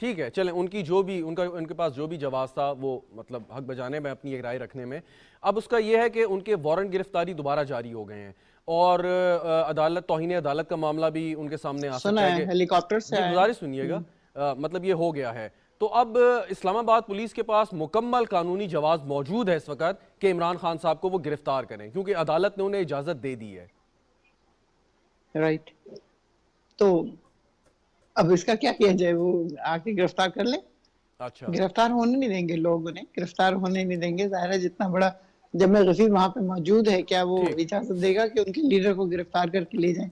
ٹھیک ہے چلیں، ان کی جو بھی ان کے پاس جو بھی جواز تھا وہ مطلب حق بجانے میں، اپنی ایک رائے رکھنے میں. اب اس کا یہ ہے کہ ان کے وارنٹ گرفتاری دوبارہ جاری ہو گئے ہیں اور عدالت، توہین عدالت کا معاملہ بھی ان کے سامنے آ سنا سکتا ہے ہے کہ ہیلی کاپٹر سے جی آئے گزارش سنیے گا، مطلب یہ ہو گیا ہے. تو اب اسلام آباد پولیس کے پاس مکمل قانونی جواز موجود ہے اس وقت کہ عمران خان صاحب کو وہ گرفتار کریں، کیونکہ عدالت نے انہیں اجازت دے دی ہے. رائٹ. تو اب اس کا کیا کیا جائے؟ وہ آ کے گرفتار کر لیں؟ اچھا گرفتار ہونے نہیں دیں گے لوگ، انہیں گرفتار ہونے نہیں دیں گے. ظاہر ہے جتنا بڑا جمع غفیر وہاں پہ موجود ہے، کیا وہ ٹھیک اجازت دے گا کہ ان کے لیڈر کو گرفتار کر کے لے جائیں؟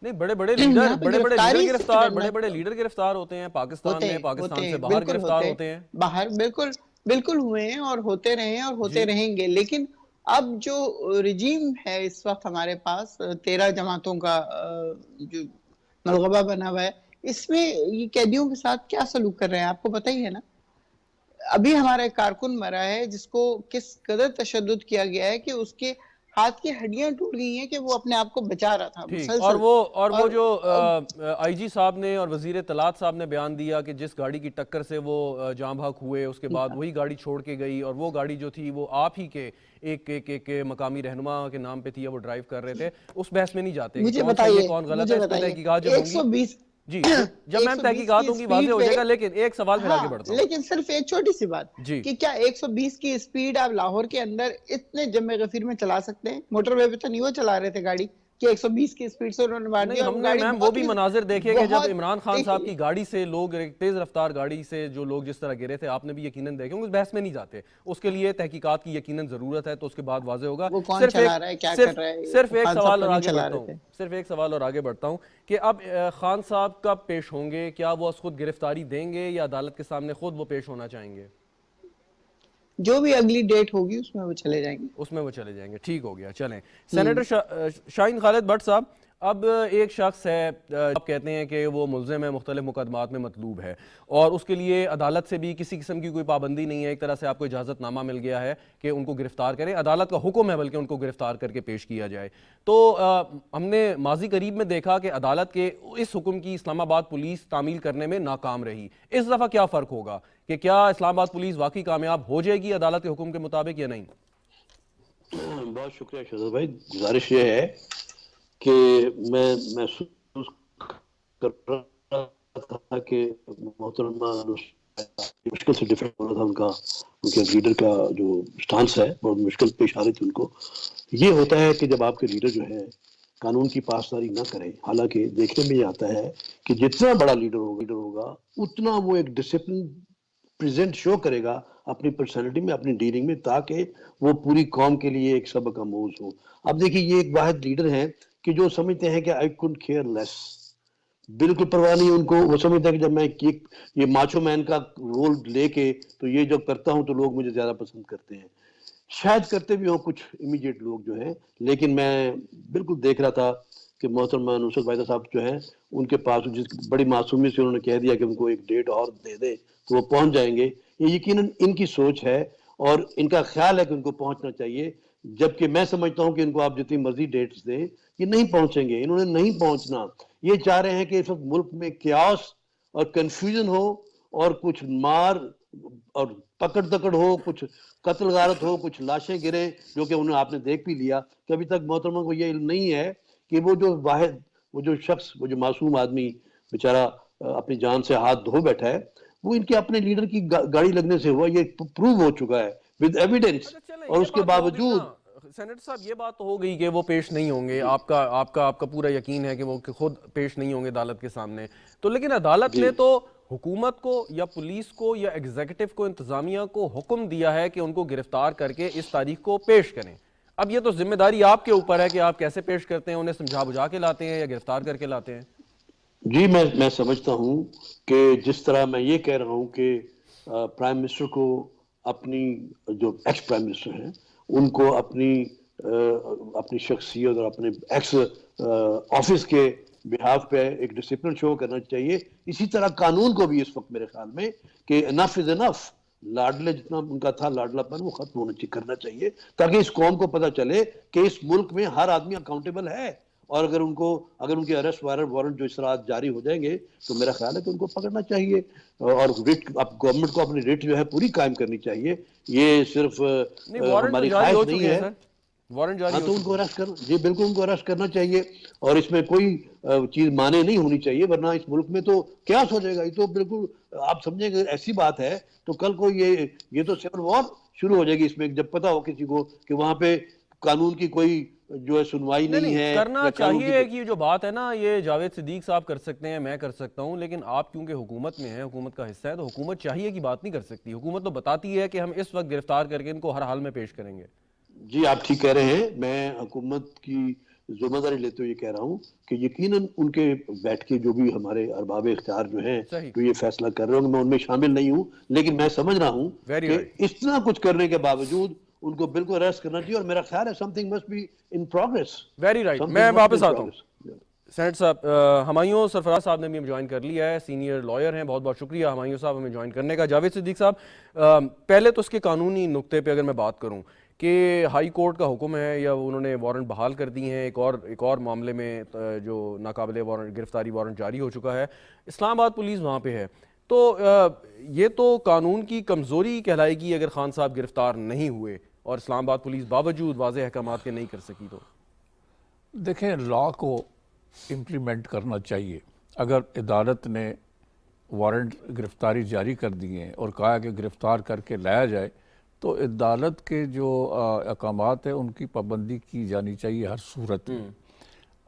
نہیں، بڑے بڑے لیڈر یہاں پہ گرفتاری سے بڑے ڈرنا بڑے لیڈر گرفتار ہوتے ہیں پاکستان میں، ہوتے پاکستان سے ہیں باہر بالکل گرفتار ہوتے ہیں ہوتے ہیں. باہر، بالکل بالکل ہوئے ہیں اور ہوتے رہے ہیں اور ہوتے جی رہیں گے. لیکن اب جو رجیم ہے اس وقت ہمارے پاس 13 جماعتوں کا جو ملغبہ بنا ہوا ہے، اس میں یہ قیدیوں کے ساتھ کیا سلوک کر رہے ہیں آپ کو پتہ ہی ہے نا. ابھی ہمارا ایک کارکن مرا ہے جس کو کس قدر تشدد کیا گیا ہے کہ اس کے ہاتھ کی ہڈیاں ٹوٹ گئی ہیں کہ وہ اپنے آپ کو بچا رہا تھا ٹھیک. اور مسلسل. وہ جو اور آئی جی صاحب نے اور وزیر اطلاعات صاحب نے بیان دیا کہ جس گاڑی کی ٹکر سے وہ جاں بحق ہوئے، اس کے بعد وہی گاڑی چھوڑ کے گئی، اور وہ گاڑی جو تھی وہ آپ ہی کے ایک مقامی رہنما کے نام پہ تھی، وہ ڈرائیو کر رہے تھے. اس بحث میں نہیں جاتے کہ مجھے کون صحیح ہے بتائیے کون غلط ہے، مجھے اس پہ بتائیے تحقیقات جب ہوں گی. 120 جی جب میم 120 تحقیقات کی ہوں گی واضح اسپیڈ ہو پہ، جائے گا. لیکن ایک سوال پھر آگے بڑھتا ہوں. لیکن صرف ایک چھوٹی سی بات جی کہ کیا 120 کی اسپیڈ آپ لاہور کے اندر اتنے جمع غفیر میں چلا سکتے ہیں؟ موٹر وے پہ تو نہیں وہ چلا رہے تھے گاڑی کہ 120 کی اسپیڈ سے انہوں نے مار نہیں، دیا. اور ہم وہ نے گاڑی میم وہ بہت بھی ہی مناظر دیکھے کہ جب بہت عمران خان صاحب دیکھیے کی گاڑی سے لوگ، تیز رفتار گاڑی سے جو لوگ جس طرح گرے تھے، آپ نے بھی یقیناً دیکھے. اس بحث میں نہیں جاتے، اس کے لیے تحقیقات کی یقیناً ضرورت ہے، تو اس کے بعد واضح ہوگا. وہ کون چلا رہا ہے، کیا کر رہا ہے. صرف ایک خان صاحب سوال تو اور نہیں آگے چلا بڑھتا رہے ہوں، تھے. صرف ایک سوال اور آگے بڑھتا ہوں کہ اب خان صاحب کب پیش ہوں گے؟ کیا وہ از خود گرفتاری دیں گے یا عدالت کے سامنے خود وہ پیش ہونا چاہیں گے؟ جو بھی اگلی ڈیٹ ہوگی اس میں وہ چلے جائیں گے. اس میں وہ چلے جائیں گے. ٹھیک ہو گیا. چلیں سینیٹر شاہین خالد بٹ صاحب، اب ایک شخص ہے، آپ کہتے ہیں کہ وہ ملزم ہے، مختلف مقدمات میں مطلوب ہے، اور اس کے لیے عدالت سے بھی کسی قسم کی کوئی پابندی نہیں ہے، ایک طرح سے آپ کو اجازت نامہ مل گیا ہے کہ ان کو گرفتار کریں، عدالت کا حکم ہے بلکہ ان کو گرفتار کر کے پیش کیا جائے. تو ہم نے ماضی قریب میں دیکھا کہ عدالت کے اس حکم کی اسلام آباد پولیس تعمیل کرنے میں ناکام رہی. اس دفعہ کیا فرق ہوگا کہ کیا اسلام آباد پولیس واقعی کامیاب ہو جائے گی عدالت کے حکم کے مطابق یا نہیں؟ بہت شکریہ شہزاد بھائی. گزارش یہ ہے کہ میں محسوس کر رہا تھا کہ محترمہ مشکل سے ڈیفینڈ ہو رہا تھا ان کے لیڈر کا جو سٹانس ہے، بہت مشکل پیش آ رہی تھی ان کو. یہ ہوتا ہے کہ جب آپ کے لیڈر جو ہے قانون کی پاسداری نہ کریں، حالانکہ دیکھنے میں یہ آتا ہے کہ جتنا بڑا لیڈر ہوگا اتنا وہ ایک ڈسپلن پریزنٹ شو کرے گا اپنی پرسنالٹی میں، اپنی ڈیلنگ میں، تاکہ وہ پوری قوم کے لیے ایک سبق آموز ہو. اب دیکھیے یہ ایک واحد لیڈر ہیں کہ جو سمجھتے ہیں کہ I couldn't care less، بالکل پرواہ نہیں ان کو. وہ سمجھتا ہے کہ جب میں یہ ماچو مین کا رول لے کے تو یہ جب کرتا ہوں تو لوگ مجھے زیادہ پسند کرتے ہیں. شاید کرتے بھی ہوں کچھ امیڈیٹ لوگ جو ہیں، لیکن میں بالکل دیکھ رہا تھا کہ محترمہ نصرت وائدہ صاحب جو ہیں ان کے پاس جس بڑی معصومیت سے انہوں نے کہہ دیا کہ ان کو ایک ڈیٹ اور دے دے تو وہ پہنچ جائیں گے. یہ یقیناً ان کی سوچ ہے اور ان کا خیال ہے کہ ان کو پہنچنا چاہیے، جبکہ میں سمجھتا ہوں کہ ان کو آپ جتنی مرضی ڈیٹس دیں یہ نہیں پہنچیں گے. انہوں نے نہیں پہنچنا. یہ چاہ رہے ہیں کہ اس وقت ملک میں کیاس اور کنفیوژن ہو اور کچھ مار اور پکڑ دکڑ ہو، کچھ قتل غارت ہو، کچھ لاشیں گریں، جو کہ انہیں آپ نے دیکھ بھی لیا کہ ابھی تک محترمہ کو یہ علم نہیں ہے کہ وہ جو شخص، وہ جو معصوم آدمی بیچارہ اپنی جان سے ہاتھ دھو بیٹھا ہے، وہ ان کے اپنے لیڈر کی گاڑی لگنے سے ہوا. یہ پروو ہو چکا ہے ود ایویڈنس. اچھا چلیں، اور یہ اس کے بات تو ہو گئی باوجود نا سینیٹر صاحب، یہ بات تو ہو گئی کہ وہ پیش نہیں ہوں گے. آپ کا پورا یقین ہے کہ وہ خود پیش نہیں ہوں گے عدالت کے سامنے. تو لیکن عدالت نے تو حکومت کو یا پولیس کو یا ایگزیکٹو کو، انتظامیہ کو حکم دیا ہے کہ ان کو گرفتار کر کے اس تاریخ کو پیش کریں. اب یہ تو ذمہ داری آپ کے اوپر ہے کہ آپ کیسے پیش کرتے ہیں، انہیں سمجھا بجھا کے لاتے ہیں یا گرفتار کر کے لاتے ہیں. جی میں سمجھتا ہوں کہ جس طرح میں یہ کہہ رہا ہوں کہ پرائم منسٹر کو اپنی، جو ایکس پرائم منسٹر ہیں ان کو اپنی شخصیت اور اپنے ایکس آفس کے بہاف پہ ایک ڈسپلن شو کرنا چاہیے. اسی طرح قانون کو بھی اس وقت میرے خیال میں کہ انف از انف، لاڈلے جتنا ان کا تھا لاڈلا پن وہ ختم کرنا چاہیے، تاکہ اس قوم کو پتہ چلے کہ اس ملک میں ہر آدمی اکاؤنٹیبل ہے اور اگر ان کے ارسٹ وارنٹ جو اس طرح جاری ہو جائیں گے تو میرا خیال ہے کہ ان کو پکڑنا چاہیے، اور گورنمنٹ کو اپنی ریٹ جو ہے پوری قائم کرنی چاہیے. یہ صرف نہیں وارنٹ تو ہماری جاری ہو خواہش نہیں چکے ہیں ہے. سر، وارنٹ جاری ہاں ہو تو ان چکے کو اریسٹ کرنا، جی بالکل ان کو اریسٹ کرنا چاہیے، اور اس میں کوئی چیز مانے نہیں ہونی چاہیے، ورنہ اس ملک میں تو کیاس ہو جائے گا. یہ تو بالکل آپ سمجھیں گے ایسی بات ہے تو کل کو یہ تو سول وار شروع ہو جائے گی اس میں، جب پتہ ہو کسی کو کہ وہاں پہ قانون کی کوئی جو ہے سنوائی نہیں نہیں ہے کرنا یا قانون چاہیے کی. کہ یہ جو بات ہے نا یہ جاوید صدیق صاحب کر سکتے ہیں، میں کر سکتا ہوں، لیکن آپ کیونکہ حکومت میں ہیں، حکومت کا حصہ ہے، تو حکومت چاہیے کی بات نہیں کر سکتی. حکومت تو بتاتی ہے کہ ہم اس وقت گرفتار کر کے ان کو ہر حال میں پیش کریں گے. جی آپ ٹھیک کہہ رہے ہیں، میں حکومت کی ذمہ داری لیتے ہوئے یہ کہہ رہا ہوں کہ یقیناً ان کے بیٹھ کے جو بھی ہمارے ارباب اختیار جو ہیں صحیح، جو یہ فیصلہ کر رہے ہوں، میں ان میں شامل نہیں ہوں، لیکن میں سمجھ رہا ہوں ویری کہ رائٹ، اتنا کچھ کرنے کے باوجود ان کو بالکل اریسٹ کرنا چاہیے، اور میرا خیال ہے something must be in progress. Very right. میں Something must be واپس in آتا ہوں. progress. سینٹ صاحب، ہمایوں سرفراز صاحب نے بھی ہمیں جوائن کر لیا ہے، سینئر لائر ہیں. بہت بہت شکریہ ہمایوں صاحب ہمیں جوائن کرنے کا. جاوید صدیق صاحب، پہلے تو اس کے قانونی نقطے پہ اگر میں بات کروں کہ ہائی کورٹ کا حکم ہے یا انہوں نے وارنٹ بحال کر دی ہیں ایک اور معاملے میں جو ناقابل وارنٹ گرفتاری وارنٹ جاری ہو چکا ہے، اسلام آباد پولیس وہاں پہ ہے، تو یہ تو قانون کی کمزوری کہلائے گی اگر خان صاحب گرفتار نہیں ہوئے اور اسلام آباد پولیس باوجود واضح احکامات کے نہیں کر سکی. تو دیکھیں لا کو امپلیمنٹ کرنا چاہیے. اگر عدالت نے وارنٹ گرفتاری جاری کر دیے ہیں اور کہا کہ گرفتار کر کے لایا جائے تو عدالت کے جو احکامات ہیں ان کی پابندی کی جانی چاہیے ہر صورت میں.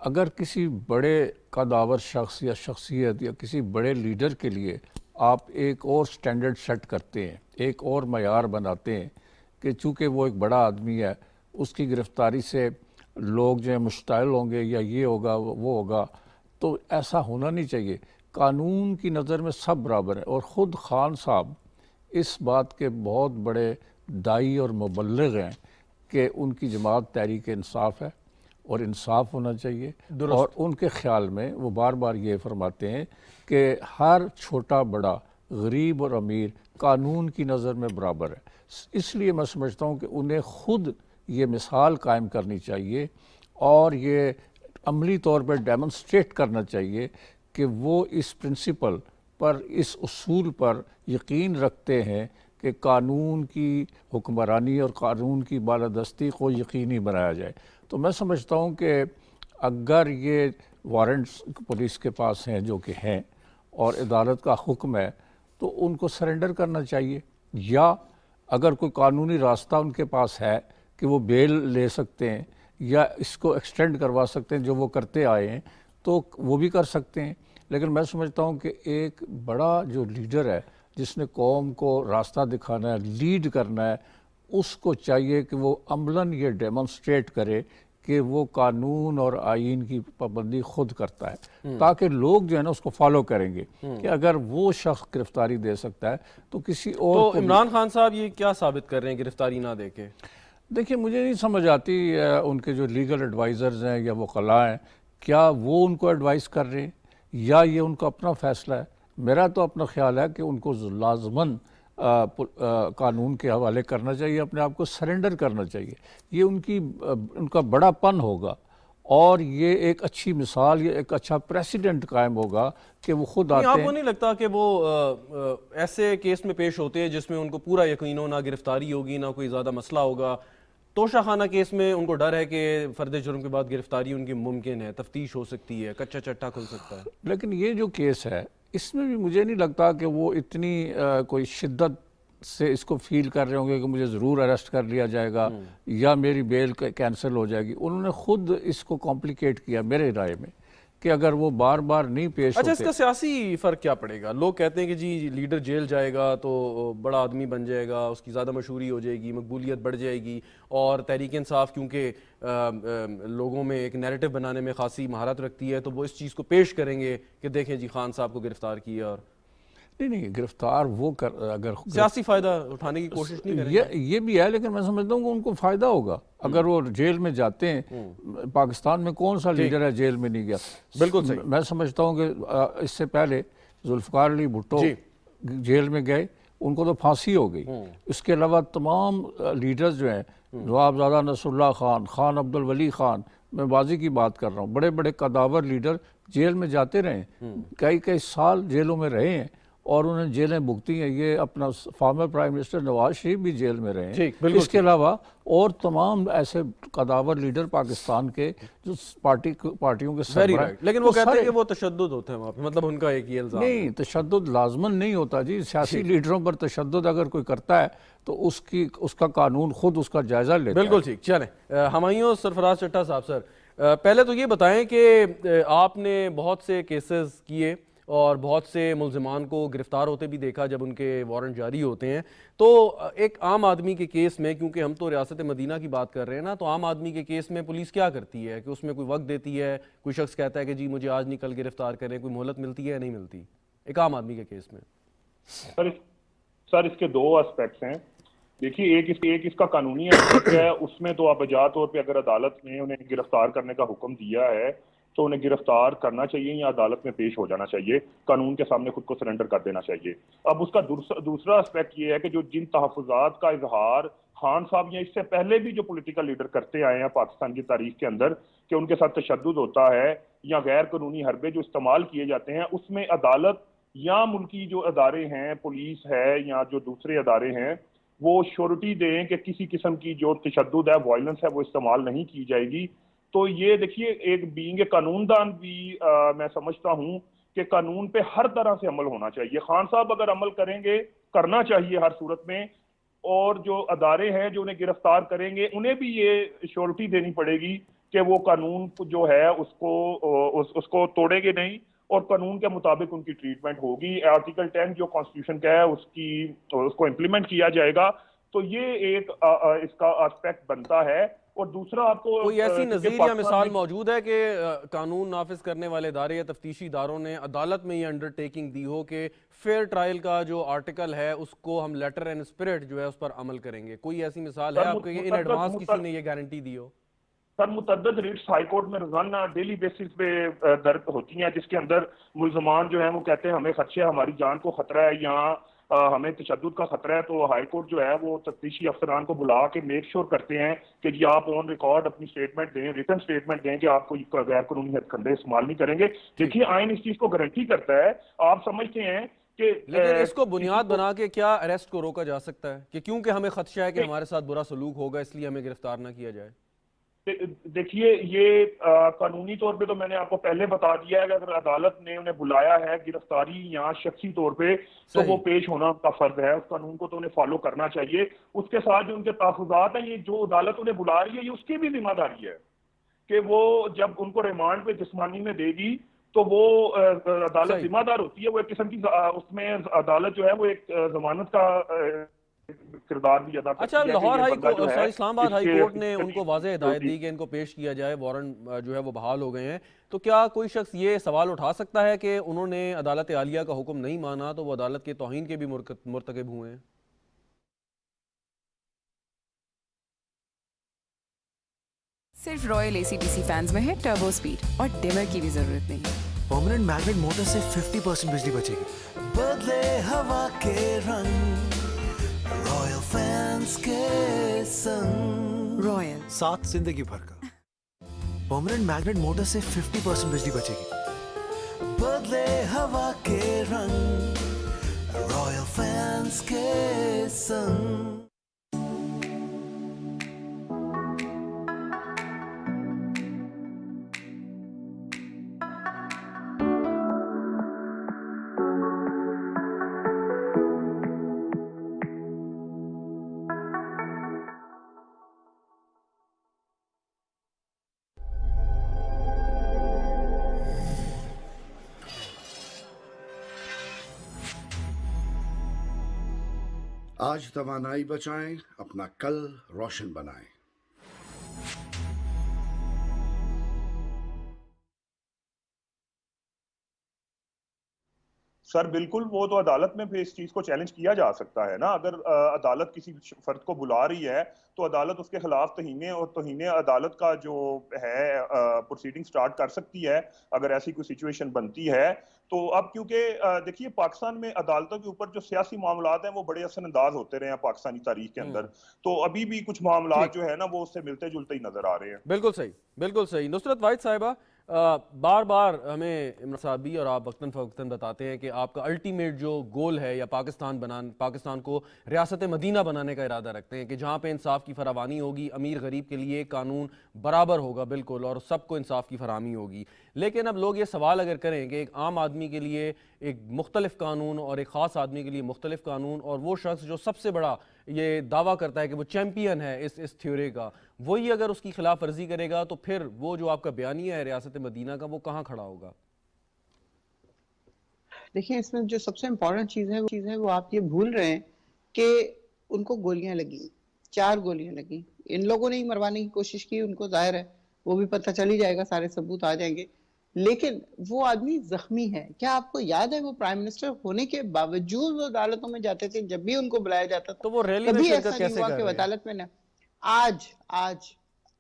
اگر کسی بڑے قدآور شخص یا شخصیت یا کسی بڑے لیڈر کے لیے آپ ایک اور سٹینڈرڈ سیٹ کرتے ہیں، ایک اور معیار بناتے ہیں کہ چونکہ وہ ایک بڑا آدمی ہے اس کی گرفتاری سے لوگ جو ہیں مشتعل ہوں گے یا یہ ہوگا وہ ہوگا، تو ایسا ہونا نہیں چاہیے. قانون کی نظر میں سب برابر ہیں، اور خود خان صاحب اس بات کے بہت بڑے داعی اور مبلغ ہیں کہ ان کی جماعت تحریک انصاف ہے اور انصاف ہونا چاہیے. اور ان کے خیال میں وہ بار بار یہ فرماتے ہیں کہ ہر چھوٹا بڑا غریب اور امیر قانون کی نظر میں برابر ہے. اس لیے میں سمجھتا ہوں کہ انہیں خود یہ مثال قائم کرنی چاہیے اور یہ عملی طور پر ڈیمونسٹریٹ کرنا چاہیے کہ وہ اس پرنسپل پر، اس اصول پر یقین رکھتے ہیں کہ قانون کی حکمرانی اور قانون کی بالادستی کو یقینی بنایا جائے. تو میں سمجھتا ہوں کہ اگر یہ وارنٹس پولیس کے پاس ہیں جو کہ ہیں اور عدالت کا حکم ہے تو ان کو سرنڈر کرنا چاہیے، یا اگر کوئی قانونی راستہ ان کے پاس ہے کہ وہ بیل لے سکتے ہیں یا اس کو ایکسٹینڈ کروا سکتے ہیں جو وہ کرتے آئے ہیں تو وہ بھی کر سکتے ہیں. لیکن میں سمجھتا ہوں کہ ایک بڑا جو لیڈر ہے جس نے قوم کو راستہ دکھانا ہے، لیڈ کرنا ہے، اس کو چاہیے کہ وہ عملاً یہ ڈیمونسٹریٹ کرے کہ وہ قانون اور آئین کی پابندی خود کرتا ہے، تاکہ لوگ جو ہے نا اس کو فالو کریں گے کہ اگر وہ شخص گرفتاری دے سکتا ہے تو کسی اور تو کو. عمران خان صاحب یہ کیا ثابت کر رہے ہیں گرفتاری نہ دے کے؟ دیکھیں مجھے نہیں سمجھ آتی ان کے جو لیگل ایڈوائزرز ہیں یا وکلاء ہیں کیا وہ ان کو ایڈوائز کر رہے ہیں یا یہ ان کا اپنا فیصلہ ہے. میرا تو اپنا خیال ہے کہ ان کو لازماً قانون کے حوالے کرنا چاہیے، اپنے آپ کو سرنڈر کرنا چاہیے. یہ ان کا بڑا پن ہوگا اور یہ ایک اچھی مثال، یہ ایک اچھا پریسیڈنٹ قائم ہوگا کہ وہ خود آتے ہیں. آپ کو نہیں لگتا کہ وہ ایسے کیس میں پیش ہوتے ہیں جس میں ان کو پورا یقین ہو نہ گرفتاری ہوگی نہ کوئی زیادہ مسئلہ ہوگا؟ توشہ خانہ کیس میں ان کو ڈر ہے کہ فرد جرم کے بعد گرفتاری ان کی ممکن ہے، تفتیش ہو سکتی ہے، کچا چٹا کھل سکتا ہے. لیکن یہ جو کیس ہے اس میں بھی مجھے نہیں لگتا کہ وہ اتنی کوئی شدت سے اس کو فیل کر رہے ہوں گے کہ مجھے ضرور اریسٹ کر لیا جائے گا یا میری بیل کینسل ہو جائے گی. انہوں نے خود اس کو کمپلیکیٹ کیا میرے رائے میں کہ اگر وہ بار بار نہیں پیش اچھا ہوتے. اس کا سیاسی فرق کیا پڑے گا؟ لوگ کہتے ہیں کہ جی لیڈر جیل جائے گا تو بڑا آدمی بن جائے گا، اس کی زیادہ مشہوری ہو جائے گی، مقبولیت بڑھ جائے گی، اور تحریک انصاف کیونکہ لوگوں میں ایک نیریٹو بنانے میں خاصی مہارت رکھتی ہے تو وہ اس چیز کو پیش کریں گے کہ دیکھیں جی خان صاحب کو گرفتار کیا. اور نہیں گرفتار وہ اگر سیاسی فائدہ اٹھانے کی کوشش نہیں کریں گے. یہ بھی ہے، لیکن میں سمجھتا ہوں کہ ان کو فائدہ ہوگا اگر وہ جیل میں جاتے ہیں. پاکستان میں کون سا لیڈر ہے جیل میں نہیں گیا؟ بالکل صحیح. میں سمجھتا ہوں کہ اس سے پہلے ذوالفقار علی بھٹو جیل میں گئے، ان کو تو پھانسی ہو گئی. اس کے علاوہ تمام لیڈرز جو ہیں نوابزادہ نصر اللہ خان، خان عبد الولی خان، میں ماضی کی بات کر رہا ہوں، بڑے بڑے قداور لیڈر جیل میں جاتے رہے ہیں، کئی کئی سال جیلوں میں رہے ہیں اور انہوں نے جیلیں بھگتی ہیں. یہ اپنا former prime minister Nawaz Sharif بھی جیل میں رہے ہیں. ٹھیک، بالکل اس کے علاوہ اور تمام ایسے قداور لیڈر پاکستان کے جو پارٹیوں کے ویری سربراہ رائٹ. لیکن وہ کہتے ہیں کہ وہ تشدد ہوتے ہیں وہاں پہ، مطلب ان کا ایک یہ الزام ہے. نہیں، تشدد لازماً نہیں ہوتا جی. سیاسی لیڈروں پر تشدد اگر کوئی کرتا ہے تو اس کا قانون خود اس کا جائزہ لیتا ہے. بالکل ٹھیک. چلیں ہمایوں سرفراز چٹھا صاحب، سر پہلے تو یہ بتائیں کہ آپ نے بہت سے کیسز کیے اور بہت سے ملزمان کو گرفتار ہوتے بھی دیکھا جب ان کے وارنٹ جاری ہوتے ہیں، تو ایک عام آدمی کے کیس میں، کیونکہ ہم تو ریاست مدینہ کی بات کر رہے ہیں نا، تو عام آدمی کے کیس میں پولیس کیا کرتی ہے کہ اس میں کوئی وقت دیتی ہے؟ کوئی شخص کہتا ہے کہ جی مجھے آج نہیں کل گرفتار کریں، کوئی مہلت ملتی ہے یا نہیں ملتی ایک عام آدمی کے کیس میں؟ سر اس کے دو اسپیکٹس ہیں. دیکھیے، ایک اس کا قانونی اسپیکٹ ہے. اس میں تو بجا طور پہ اگر عدالت نے انہیں گرفتار کرنے کا حکم دیا ہے تو انہیں گرفتار کرنا چاہیے یا عدالت میں پیش ہو جانا چاہیے، قانون کے سامنے خود کو سرنڈر کر دینا چاہیے. اب اس کا دوسرا اسپیکٹ یہ ہے کہ جو جن تحفظات کا اظہار خان صاحب یا اس سے پہلے بھی جو پولیٹیکل لیڈر کرتے آئے ہیں پاکستان کی تاریخ کے اندر، کہ ان کے ساتھ تشدد ہوتا ہے یا غیر قانونی حربے جو استعمال کیے جاتے ہیں، اس میں عدالت یا ملکی جو ادارے ہیں، پولیس ہے یا جو دوسرے ادارے ہیں، وہ شورٹی دیں کہ کسی قسم کی جو تشدد ہے، وائلنس ہے، وہ استعمال نہیں کی جائے گی. تو یہ دیکھیے، ایک بینگ قانون دان بھی میں سمجھتا ہوں کہ قانون پہ ہر طرح سے عمل ہونا چاہیے. خان صاحب اگر عمل کریں گے، کرنا چاہیے ہر صورت میں، اور جو ادارے ہیں جو انہیں گرفتار کریں گے انہیں بھی یہ شورٹی دینی پڑے گی کہ وہ قانون جو ہے اس کو توڑیں گے نہیں اور قانون کے مطابق ان کی ٹریٹمنٹ ہوگی. آرٹیکل 10 جو کانسٹیٹیوشن کا ہے اس کو امپلیمنٹ کیا جائے گا. تو یہ ایک اس کا اسپیکٹ بنتا ہے. اور دوسرا آپ کو کوئی ایسی نظیر یا مثال موجود ہے کہ قانون نافذ کرنے والے ادارے یا تفتیشی اداروں نے عدالت میں یہ انڈرٹیکنگ دی ہو کہ فیئر ٹرائل کا جو آرٹیکل ہے اس کو ہم لیٹر اینڈ اسپرٹ جو ہے اس پر عمل کریں گے؟ کوئی ایسی مثال ہے آپ کو ان ایڈوانس کسی نے یہ گارنٹی دی ہو؟ سر متعدد ریٹس ہائی کورٹ میں روزانہ ڈیلی بیسس پہ درج ہوتی ہیں، جس کے اندر ملزمان جو ہیں وہ کہتے ہیں ہمیں خدشہ ہے، ہماری جان کو خطرہ ہے، یہاں ہمیں تشدد کا خطرہ ہے. تو ہائی کورٹ جو ہے وہ تفتیشی افسران کو بلا کے میک شور کرتے ہیں کہ جی آپ آن ریکارڈ اپنی سٹیٹمنٹ دیں، ریٹن سٹیٹمنٹ دیں کہ آپ کو غیر قانونی ہتھ کنڈے استعمال نہیں کریں گے. دیکھیے آئین اس چیز کو گارنٹی کرتا ہے. آپ سمجھتے ہیں کہ لیکن اس کو بنیاد بنا کے کیا اریسٹ کو روکا جا سکتا ہے کہ کیونکہ ہمیں خدشہ ہے کہ ہمارے ساتھ برا سلوک ہوگا اس لیے ہمیں گرفتار نہ کیا جائے؟ دیکھیے، یہ قانونی طور پہ تو میں نے آپ کو پہلے بتا دیا ہے کہ اگر عدالت نے انہیں بلایا ہے گرفتاری یا شخصی طور پہ تو وہ پیش ہونا ان کا فرض ہے. اس قانون کو تو انہیں فالو کرنا چاہیے. اس کے ساتھ جو ان کے تحفظات ہیں، یہ جو عدالت انہیں بلا رہی ہے یہ اس کی بھی ذمہ داری ہے کہ وہ جب ان کو ریمانڈ پہ جسمانی میں دے گی تو وہ عدالت ذمہ دار ہوتی ہے. وہ ایک قسم کی اس میں عدالت جو ہے وہ ایک ضمانت کا کردار بھی ادا کرتی ہے. اچھا، لاہور اسلام آباد ہائی کورٹ نے ان کو واضح ہدایت دی کہ ان کو پیش کیا جائے، وارنٹ جو ہے وہ بحال ہو گئے ہیں. تو کیا کوئی شخص یہ سوال اٹھا سکتا ہے کہ انہوں نے عدالت عالیہ کا حکم نہیں مانا تو وہ عدالت کے توہین کے بھی مرتکب ہوئے ہیں؟ صرف رائل ACDC فینز میں ہے ٹربو سپیڈ اور ڈیمر کی بھی ضرورت نہیں. پرماننٹ میگنیٹ موٹر سے 50% بجلی بچے گی. بدلے ہوا کے رنگ رائل فینز کے سنگ. رائل ساتھ زندگی بھر کا. پرماننٹ میگنیٹ موٹر سے 50% بجلی بچے گی. بدلے ہوا کے رنگ رائل فینز کے سنگ. آج توانائی بچائیں، اپنا کل روشن بنائیں. سر بالکل، وہ تو عدالت میں پھر اس چیز کو چیلنج کیا جا سکتا ہے نا. اگر عدالت کسی فرد کو بلا رہی ہے تو عدالت اس کے خلاف توہین عدالت کا جو ہے پروسیڈنگ سٹارٹ کر سکتی ہے اگر ایسی کوئی سچویشن بنتی ہے. تو اب کیونکہ دیکھیے پاکستان میں عدالتوں کے اوپر جو سیاسی معاملات ہیں وہ بڑے اثر انداز ہوتے رہے ہیں پاکستانی تاریخ کے اندر، تو ابھی بھی کچھ معاملات جو ہے نا وہ اس سے ملتے جلتے ہی نظر آ رہے ہیں. بالکل صحیح، بالکل صحیح. نصرت واحد صاحبہ، بار بار ہمیں عمران صاحب بھی اور آپ وقتاً فوقتاً بتاتے ہیں کہ آپ کا الٹیمیٹ جو گول ہے یا پاکستان کو ریاست مدینہ بنانے کا ارادہ رکھتے ہیں کہ جہاں پہ انصاف کی فراوانی ہوگی، امیر غریب کے لیے قانون برابر ہوگا بالکل اور سب کو انصاف کی فراہمی ہوگی. لیکن اب لوگ یہ سوال اگر کریں کہ ایک عام آدمی کے لیے ایک مختلف قانون اور ایک خاص آدمی کے لیے مختلف قانون، اور وہ شخص جو سب سے بڑا یہ دعویٰ کرتا ہے کہ وہ چیمپئن ہے اس تھیوری کا، وہی اگر اس کی خلاف ورزی کرے گا تو پھر وہ جو آپ کا بیانیہ ہے ریاست مدینہ کا وہ کہاں کھڑا ہوگا؟ دیکھیں اس میں جو سب سے امپورٹنٹ چیز ہے وہ آپ یہ بھول رہے ہیں کہ ان کو گولیاں لگی، 4 گولیاں لگی. ان لوگوں نے ہی مروانے کی کوشش کی، ان کو ظاہر ہے وہ بھی پتہ چل ہی جائے گا، سارے ثبوت آ جائیں گے. لیکن وہ آدمی زخمی ہے. کیا آپ کو یاد ہے وہ پرائم منسٹر ہونے کے باوجود وہ عدالتوں میں جاتے تھے؟ جب بھی ان کو بلایا جاتا تھا تو وہ ریلی میں کبھی شرکت ایسا نہیں کیسے ہوا کر کہ رہے ہیں؟ عدالت میں نہ. آج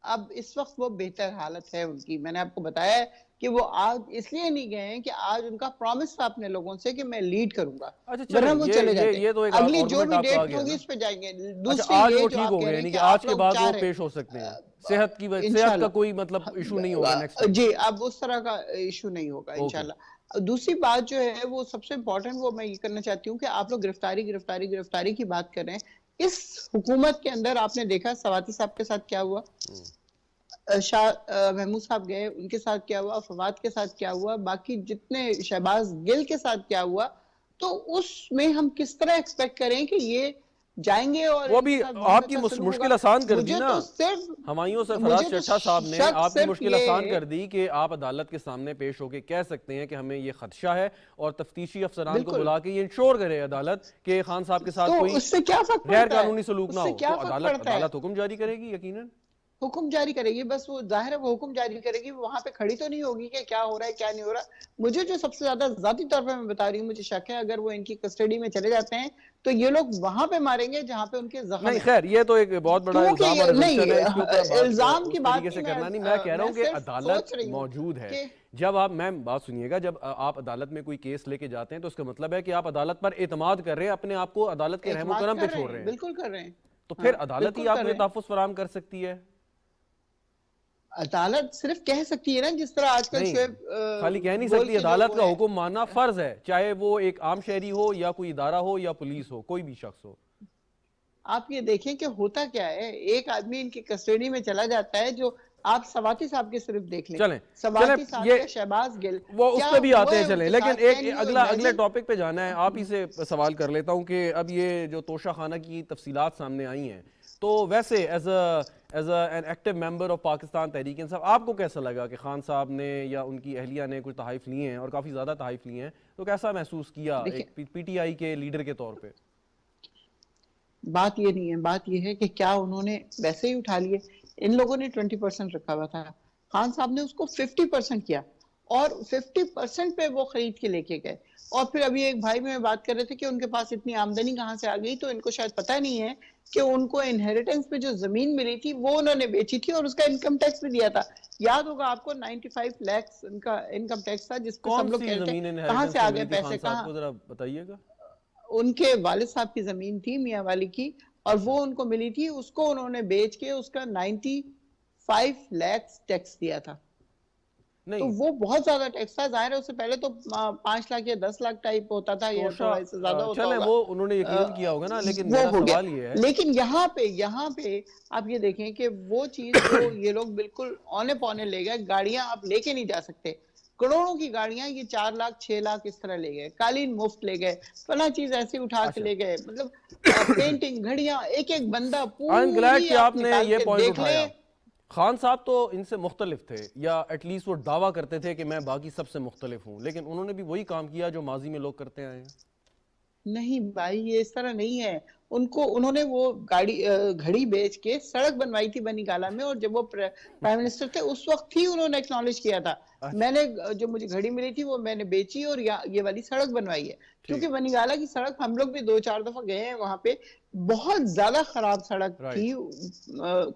اب اس وقت وہ بہتر حالت ہے ان کی. میں نے آپ کو بتایا ہے کہ وہ آج اس لیے نہیں گئے ہیں کہ آج ان کا پرومس تھا اپنے لوگوں سے کہ میں لیڈ کروں گا، ورنہ وہ چلے جاتے. یہ تو ایک اگلی جو بھی آرگومنٹ آپ کا آ ڈیٹ گیا ہوگی نا. اس پہ جائیں گے. اچھا دوسری آج یہ وہ جو ٹھیک آپ ہو کہہ گئے، رہے یعنی ہیں کہ کہ آج آپ کے لوگ بعد چاہ وہ رہے پیش ہو سکتے ہیں، صحت کا کوئی مطلب ایشو نہیں ہوگا نیکسٹ ٹائم. جی اب اس طرح کا ایشو نہیں ہوگا انشاءاللہ. دوسری بات جو ہے وہ سب سے امپورٹنٹ وہ میں یہ کرنا چاہتی ہوں کہ آپ لوگ گرفتاری کی بات کر رہے ہیں. اس حکومت کے اندر آپ نے دیکھا سواتی صاحب کے ساتھ کیا ہوا، شاہ محمود صاحب گئے ان کے ساتھ کیا ہوا، فواد کے ساتھ کیا ہوا، باقی جتنے شہباز گل کے ساتھ کیا ہوا. تو اس میں ہم کس طرح ایکسپیکٹ کریں کہ یہ جائیں گے اور وہ بھی آپ کی مشکل آسان کر دی نا ہمایوں سے فراز چٹھا صاحب نے. آپ کی مشکل آسان کر دی کہ آپ عدالت کے سامنے پیش ہو کے کہہ سکتے ہیں کہ ہمیں یہ خدشہ ہے، اور تفتیشی افسران کو بلا کے یہ انشور کرے عدالت کہ خان صاحب کے ساتھ کوئی غیر قانونی سلوک نہ ہو. تو عدالت حکم جاری کرے گی، یقیناً حکم جاری کرے گی. بس وہ ظاہر ہے وہ حکم جاری کرے گی، وہاں پہ کھڑی تو نہیں ہوگی کہ کیا ہو رہا ہے کیا نہیں ہو رہا. مجھے جو سب سے زیادہ ذاتی طور پہ میں بتا رہی ہوں مجھے شک ہے اگر وہ ان کی کسٹڈی میں چلے جاتے ہیں تو یہ لوگ وہاں پہ ماریں گے جہاں پہ ان کے زخم نہیں. خیر یہ تو ایک بہت بڑا الزام اور assumption ہے، اس کے اوپر الزام کی اس بات طریقے سے کرنا نہیں. میں کہہ رہا ہوں کہ عدالت موجود ہے. جب آپ میم بات سنیے گا، جب آپ عدالت میں کوئی کیس لے کے جاتے ہیں تو اس کا مطلب ہے کہ آپ عدالت پر اعتماد کر رہے ہیں، اپنے آپ کو عدالت کے رحم و کرم پہ چھوڑ رہے ہیں. بالکل کر رہے ہیں. تو پھر عدالت ہی آپ کو تحفظ فراہم کر سکتی ہے. عدالت صرف کہہ سکتی ہے نا، جس طرح آج کل خالی کہہ نہیں سکتی، عدالت کا حکم ماننا فرض ہے، چاہے وہ ایک عام شہری ہو یا کوئی ادارہ ہو یا پولیس ہو، کوئی بھی شخص ہو. آپ یہ دیکھیں کہ ہوتا کیا ہے، ایک آدمی ان کی کسٹڈی میں چلا جاتا ہے جو آپ سواتی صاحب کے صرف دیکھ لیں. چلیں سواتی صاحب یا شہباز گل وہ اس پہ بھی آتے ہیں. چلیں لیکن ایک اگلے ٹاپک پہ جانا ہے. آپ ہی سے سوال کر لیتا ہوں کہ اب یہ جو توشہ خانہ کی تفصیلات سامنے آئی ہیں تو ویسے as an active member of Pakistan Tehreek Insaf آپ کو کیسا لگا کہ خان صاحب نے یا ان کی اہلیہ نے کچھ تحائف لیے ہیں اور کافی زیادہ تحائف لیے ہیں، تو کیسا محسوس کیا ایک پی ٹی آئی کے لیڈر کے طور پہ؟ بات یہ نہیں ہے، بات یہ ہے کہ کیا انہوں نے ویسے ہی اٹھا لیے. ان لوگوں نے 20% رکھا ہوا تھا، خان صاحب نے اس کو 50% کیا اور 50% پہ وہ خرید کے لے کے گئے. اور پھر ابھی ایک بھائی میں بات کر رہے تھے کہ ان کے پاس اتنی آمدنی کہاں سے آ گئی، تو ان کو شاید پتہ نہیں ہے کہ ان کو انہیریٹنس پہ جو زمین ملی تھی وہ انہوں نے بیچی تھی اور اس کا انکم ٹیکس بھی دیا تھا. یاد ہوگا آپ کو 95 لاکھ ان کا انکم ٹیکس تھا، جس پہ سب لوگ کہتے ہیں کہاں سے آ گئے پیسے. کہاں؟ ذرا بتائیے گا. ان کے والد صاحب کی زمین تھی میاں والی کی اور وہ ان کو ملی تھی، اس کو انہوں نے بیچ کے اس کا 95 لاکھ ٹیکس دیا تھا. تو وہ بہت زیادہ ٹیکس تھا. ظاہر ہے اس سے پہلے تو 5 لاکھ یا 10 لاکھ ٹائپ ہوتا تھا، یا تو ایسے زیادہ ہوتا ہوگا. وہ انہوں نے یقین کیا ہوگا نا. لیکن میرا سوال یہ ہے، لیکن یہاں پہ آپ یہ دیکھیں کہ وہ چیز جو یہ لوگ بالکل اونے پونے لے گئے، گاڑیاں آپ لے کے نہیں جا سکتے، کروڑوں کی گاڑیاں یہ 4 لاکھ 6 لاکھ اس طرح لے گئے، قالین مفت لے گئے، فلاں چیز ایسی اٹھا کے لے گئے. مطلب پینٹنگ گھڑیاں ایک ایک بندہ پوری آپ نکال کے دیکھ لے. خان صاحب تو ان سے مختلف تھے، یا ایٹ لیسٹ وہ دعویٰ کرتے تھے کہ میں باقی سب سے مختلف ہوں، لیکن انہوں نے بھی وہی کام کیا جو ماضی میں لوگ کرتے آئے ہیں. نہیں بھائی، یہ اس طرح نہیں ہے. انہوں نے وہ گھڑی بیچ کے سڑک بنوائی تھی بنی گالا میں, اور جب وہ پرائم منسٹر تھے اس وقت ہی انہوں نے ایکنالج کیا تھا, میں نے جو مجھے گھڑی ملی تھی وہ میں نے بیچی اور یہ والی سڑک بنوائی ہے. کیونکہ بنی گالا کی سڑک ہم لوگ بھی 2-4 دفعہ گئے ہیں وہاں پہ, بہت زیادہ خراب سڑک تھی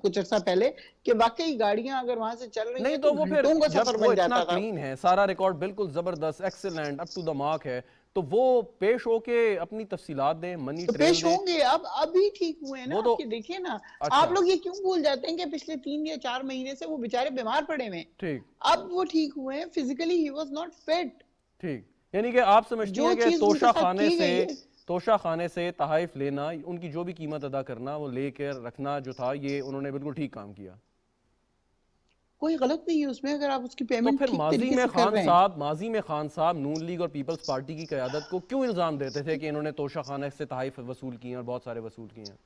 کچھ عرصہ پہلے, کہ واقعی گاڑیاں اگر وہاں سے چل رہی ہیں تو وہ پھر گھنٹوں کا جب سفر وہ بن اتنا جاتا تھا. کلین ہے, سارا ریکارڈ بالکل زبردست, excellent, up to the mark ہے, تو وہ پیش ہو کے اپنی تفصیلات دیں, منی تو ٹریل پیش دیں. ہوں گے, ابھی ٹھیک ہوئے ہیں نا, آپ یہ دیکھیے نا, آپ لوگ یہ کیوں بھول جاتے ہیں کہ پچھلے 3 یا 4 مہینے سے وہ بیچارے بیمار پڑے ہوئے ہیں, ٹھیک, اب وہ ٹھیک ہوئے ہیں, physically he was not fit. ٹھیک, یعنی کہ آپ سمجھتی ہیں کہ توشہ خانے سے تحائف لینا, ان کی جو بھی قیمت ادا کرنا وہ لے کر رکھنا جو تھا, یہ انہوں نے بالکل ٹھیک کام کیا, کوئی غلط نہیں ہے اس میں, اگر آپ اس کی تو پیمنٹ پھر ٹھیک طریقے سے کر رہے ہیں. ماضی میں خان صاحب نون لیگ اور پیپلز پارٹی کی قیادت کو کیوں الزام دیتے تھے کہ انہوں نے توشہ خانہ سے تحائف وصول کیے ہیں اور بہت سارے وصول کیے ہیں؟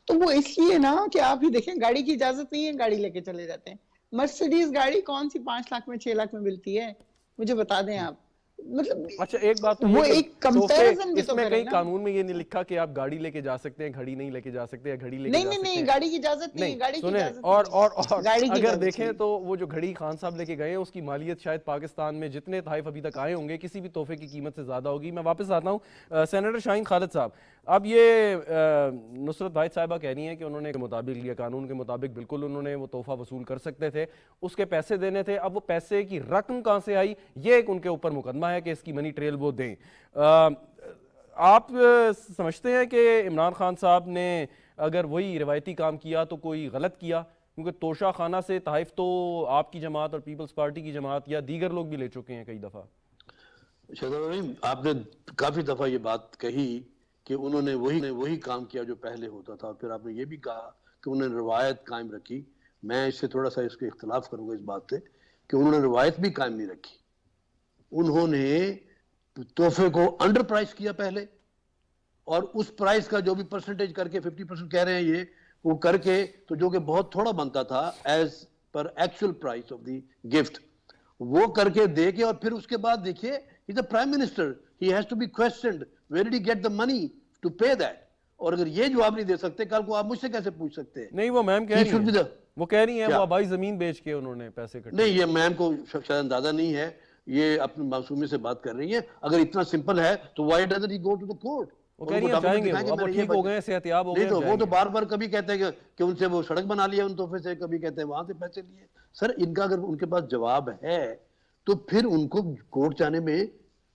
تو وہ اس لیے نا کہ آپ ہی دیکھیں, گاڑی کی اجازت نہیں ہے, گاڑی لے کے چلے جاتے ہیں. مرسیڈیز گاڑی کون سی 5 لاکھ میں 6 لاکھ میں ملتی ہے, مجھے بتا دیں آپ. مطلب اچھا ایک بات تو وہ یہ ایک کہ کمپیریزن بھی اس تو میں کریں کہیں نا. قانون میں یہ نہیں لکھا کہ آپ گاڑی لے کے جا سکتے ہیں, گھڑی نہیں لے کے جا سکتے, یا گھڑی لے کے جا سکتے ہیں. نہیں, گاڑی کی اجازت نہیں ہے, گاڑی کی اجازت نہیں. اور گاڑی کی اگر اجازت دیکھیں نہیں. تو وہ جو گھڑی خان صاحب لے کے گئے ہیں اس کی مالیت شاید پاکستان میں جتنے تحائف ابھی تک آئے ہوں گے کسی بھی تحفے کی قیمت سے زیادہ ہوگی. میں واپس آتا ہوں سینیٹر شاہین خالد صاحب, اب یہ نصرت واحد صاحبہ کہہ رہی ہیں کہ انہوں نے مطابق لیا, قانون کے مطابق بالکل انہوں نے وہ تحفہ وصول کر سکتے تھے, اس کے پیسے دینے تھے, اب وہ پیسے کی رقم کہاں سے آئی, یہ ایک ان کے اوپر مقدمہ ہے کہ اس کی منی ٹریل وہ دیں. آپ سمجھتے ہیں کہ عمران خان صاحب نے اگر وہی روایتی کام کیا تو کوئی غلط کیا, کیونکہ توشہ خانہ سے تحائف تو آپ کی جماعت اور پیپلز پارٹی کی جماعت یا دیگر لوگ بھی لے چکے ہیں کئی دفعہ. آپ نے کافی دفعہ یہ بات کہی کہ انہوں نے وہی کام کیا جو پہلے ہوتا تھا, پھر آپ نے یہ بھی کہا کہ انہوں نے روایت قائم رکھی. میں اس سے تھوڑا سا اس کے اختلاف کروں گا اس بات سے کہ انہوں نے روایت بھی قائم نہیں رکھی. انہوں نے تحفے کو انڈر پرائس کیا پہلے, اور اس پرائس کا جو بھی پرسنٹیج کر کے 50% کہہ رہے ہیں یہ, وہ کر کے تو جو کہ بہت تھوڑا بنتا تھا as per actual price of the gift, وہ کر کے دے کے, اور پھر اس کے بعد دیکھیے he's a prime minister, he has to be questioned, where did he get the money to pay that. اور اگر یہ جواب نہیں دے سکتے, کل کو آپ مجھ سے کیسے پوچھ سکتے ہیں؟ نہیں وہ میم کہہ رہی ہیں, وہ کہہ رہی ہیں وہ آبائی زمین بیچ کے انہوں نے پیسے کٹے. نہیں, یہ میم کو شاید اندازہ نہیں ہے, یہ اپنی معصومی سے بات کر رہی ہیں. اگر اتنا سمپل ہے تو why doesn't he go to the court؟ وہ کہہ رہی ہیں جائیں گے, اب وہ ٹھیک ہو گئے ہیں, صحتیاب ہو گئے ہیں. نہیں تو وہ تو بار بار کبھی کہتے ہیں کہ ان سے وہ سڑک بنا لیا ان تحفے سے, کبھی کہتے ہیں وہاں سے پیسے لیے. سر ان کا اگر ان کے پاس جواب ہے تو پھر ان کو کورٹ جانے میں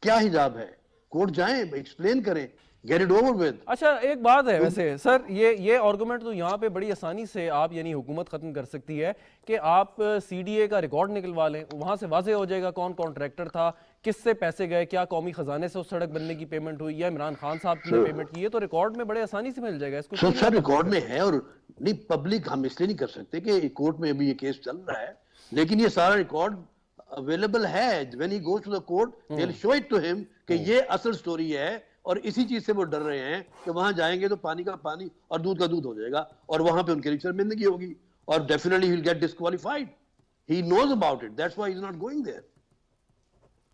کیا حجاب ہے؟ کورٹ جائیں, ایکسپلین کریں, get it over with. اچھا ایک بات ہے ویسے سر, یہ آرگومنٹ تو یہاں پہ بڑی آسانی سے آپ یعنی حکومت ختم کر سکتی ہے کہ آپ سی ڈی اے کا ریکارڈ نکلوا لیں, وہاں سے واضح ہو جائے گا کون کانٹریکٹر تھا, کس سے پیسے گئے, کیا قومی خزانے سے اس سڑک بننے کی پیمنٹ ہوئی یا عمران خان صاحب نے پیمنٹ کی ہے, تو ریکارڈ میں بڑے آسانی سے مل جائے گا. اس کو سر ریکارڈ میں ہے, اور نہیں پبلک ہم اس لیے نہیں کر سکتے کہ کورٹ میں ابھی یہ کیس چل رہا ہے, لیکن یہ سارا ریکارڈ اویلیبل ہے. when he goes to the court they'll show it to him کہ یہ اصل سٹوری ہے, اور اسی چیز سے وہ ڈر رہے ہیں کہ وہاں جائیں گے تو پانی کا پانی اور دودھ کا دودھ ہو جائے گا, اور وہاں پہ ان کی شرمندگی ہوگی, اور definitely he'll get disqualified. He knows about it, that's why he's not going there.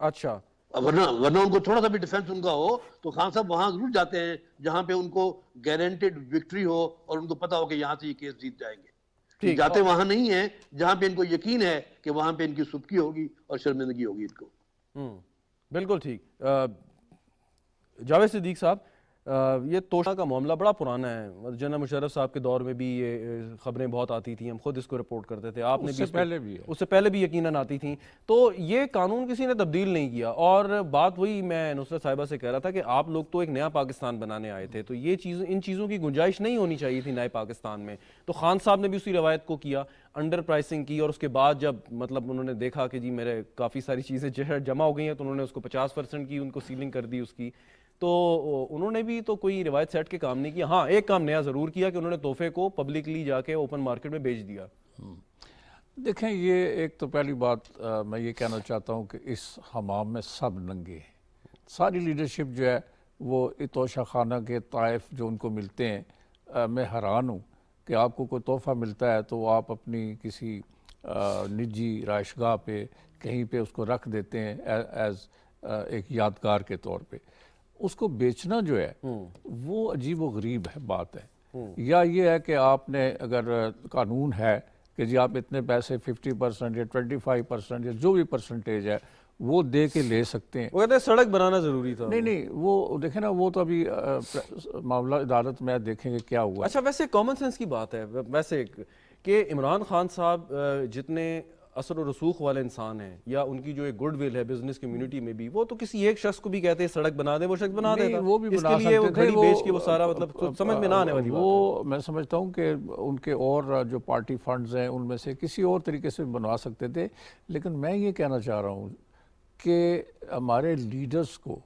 اچھا ورنہ ان کو تھوڑا سا بھی ڈیفنس ان کا ہو تو خان صاحب وہاں ضرور جاتے ہیں جہاں پہ ان کو گارنٹیڈ وکٹری ہو اور ان کو پتا ہو کہ یہاں سے یہ کیس جیت جائیں گے. جاتے وہاں نہیں ہیں جہاں پہ ان کو یقین ہے کہ وہاں پہ ان کی سبکی ہوگی اور شرمندگی ہوگی ان کو. بالکل ٹھیک. جاوید صدیق صاحب, یہ توشہ کا معاملہ بڑا پرانا ہے, جنرل مشرف صاحب کے دور میں بھی یہ خبریں بہت آتی تھیں, ہم خود اس کو رپورٹ کرتے تھے, آپ نے بھی اس سے پہلے بھی یقیناً آتی تھیں. تو یہ قانون کسی نے تبدیل نہیں کیا, اور بات وہی میں نصرت صاحبہ سے کہہ رہا تھا کہ آپ لوگ تو ایک نیا پاکستان بنانے آئے تھے, تو یہ ان چیزوں کی گنجائش نہیں ہونی چاہیے تھی نئے پاکستان میں. تو خان صاحب نے بھی اسی روایت کو کیا, انڈر پرائسنگ کی, اور اس کے بعد جب مطلب انہوں نے دیکھا کہ جی میرے کافی ساری چیزیں جمع ہو گئی ہیں, تو انہوں نے اس کو 50% کی ان کو سیلنگ کر دی اس کی. تو انہوں نے بھی تو کوئی روایت سیٹ کے کام نہیں کیا. ہاں ایک کام نیا ضرور کیا کہ انہوں نے تحفے کو پبلکلی جا کے اوپن مارکیٹ میں بیچ دیا. دیکھیں یہ ایک تو پہلی بات میں یہ کہنا چاہتا ہوں کہ اس حمام میں سب ننگے ہیں. ساری لیڈرشپ جو ہے وہ توشہ خانہ کے طائف جو ان کو ملتے ہیں, میں حیران ہوں کہ آپ کو کوئی تحفہ ملتا ہے تو آپ اپنی کسی نجی رہائش گاہ پہ کہیں پہ اس کو رکھ دیتے ہیں ایز ایک یادگار کے طور پہ. اس کو بیچنا جو ہے وہ عجیب و غریب ہے بات ہے. یا یہ ہے کہ آپ نے اگر قانون ہے کہ جی آپ اتنے پیسے 50% یا 25% یا جو بھی پرسنٹیج ہے وہ دے کے لے سکتے ہیں. وہ کہتے ہیں سڑک بنانا ضروری تھا. نہیں وہ دیکھیں نا, وہ تو ابھی معاملہ عدالت میں دیکھیں گے کیا ہوا. اچھا ویسے کامن سینس کی بات ہے ویسے کہ عمران خان صاحب جتنے اثر و رسوخ والے انسان ہیں یا ان کی جو ایک گڈ ول ہے بزنس کمیونٹی میں بھی, وہ تو کسی ایک شخص کو بھی کہتے ہیں سڑک بنا دیں, وہ شخص بنا دیتا. وہ بھی اس بنا کے لیے وہ سکتے تھے, گھڑی بیچ کے وہ سارا مطلب سمجھ میں نہ آنے والی بات ہے. وہ میں سمجھتا ہوں کہ ان کے اور جو پارٹی فنڈز ہیں ان میں سے کسی اور طریقے سے بنوا سکتے تھے. لیکن میں یہ کہنا چاہ رہا ہوں کہ ہمارے لیڈرز کو,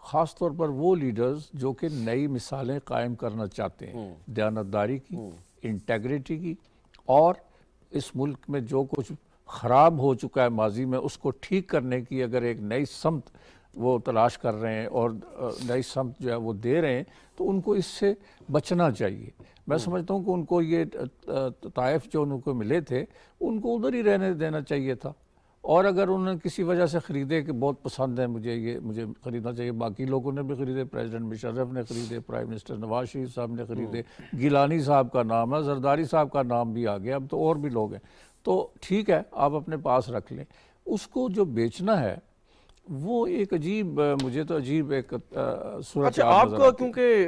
خاص طور پر وہ لیڈرز جو کہ نئی مثالیں قائم کرنا چاہتے ہیں دیانتداری کی, انٹیگریٹی کی, اور اس ملک میں جو کچھ خراب ہو چکا ہے ماضی میں اس کو ٹھیک کرنے کی اگر ایک نئی سمت وہ تلاش کر رہے ہیں اور نئی سمت جو ہے وہ دے رہے ہیں, تو ان کو اس سے بچنا چاہیے. میں سمجھتا ہوں کہ ان کو یہ طائف جو ان کو ملے تھے ان کو ادھر ہی رہنے دینا چاہیے تھا. اور اگر انہوں نے کسی وجہ سے خریدے کہ بہت پسند ہے مجھے خریدنا چاہیے, باقی لوگوں نے بھی خریدے, پریزیڈنٹ مشرف نے خریدے, پرائم منسٹر نواز شریف صاحب نے خریدے, گیلانی صاحب کا نام ہے, زرداری صاحب کا نام بھی آ گیا, اب تو اور بھی لوگ ہیں. تو ٹھیک ہے آپ اپنے پاس رکھ لیں. اس کو جو بیچنا ہے وہ ایک عجیب, مجھے تو عجیب ایک صورت. اچھا آپ کا کیونکہ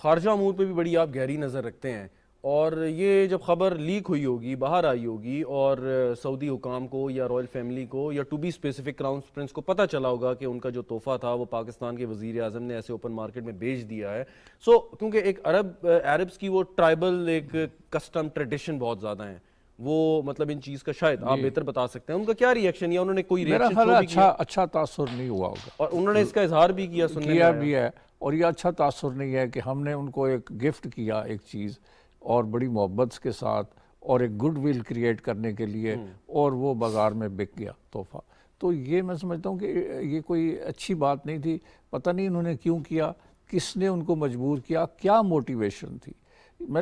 خارجہ امور پہ بھی بڑی آپ گہری نظر رکھتے ہیں, اور یہ جب خبر لیک ہوئی ہوگی, باہر آئی ہوگی, اور سعودی حکام کو یا رائل فیملی کو یا to be specific crown prince کو پتہ چلا ہوگا کہ ان کا جو تحفہ تھا وہ پاکستان کے وزیر اعظم نے ایسے اوپن مارکیٹ میں بیچ دیا ہے. سو کیونکہ ایک عربس کی وہ ٹرائبل ایک کسٹم ٹریڈیشن بہت زیادہ ہیں, وہ مطلب ان چیز کا شاید آپ بہتر بتا سکتے ہیں ان کا کیا ری ایکشن, یا انہوں نے کوئی میرا ریئیکشن خیال کیا اچھا تاثر نہیں ہوا ہوگا, اور انہوں نے اس کا اظہار بھی کیا, سننے کیا میں بھی ہے. اور یہ اچھا تاثر نہیں ہے کہ ہم نے ان کو ایک گفٹ کیا ایک چیز, اور بڑی محبت کے ساتھ, اور ایک گڈ ول کریٹ کرنے کے لیے, اور وہ بازار میں بک گیا تحفہ. تو یہ میں سمجھتا ہوں کہ یہ کوئی اچھی بات نہیں تھی. پتہ نہیں انہوں نے کیوں کیا, کس نے ان کو مجبور کیا, کیا موٹیویشن تھی. میں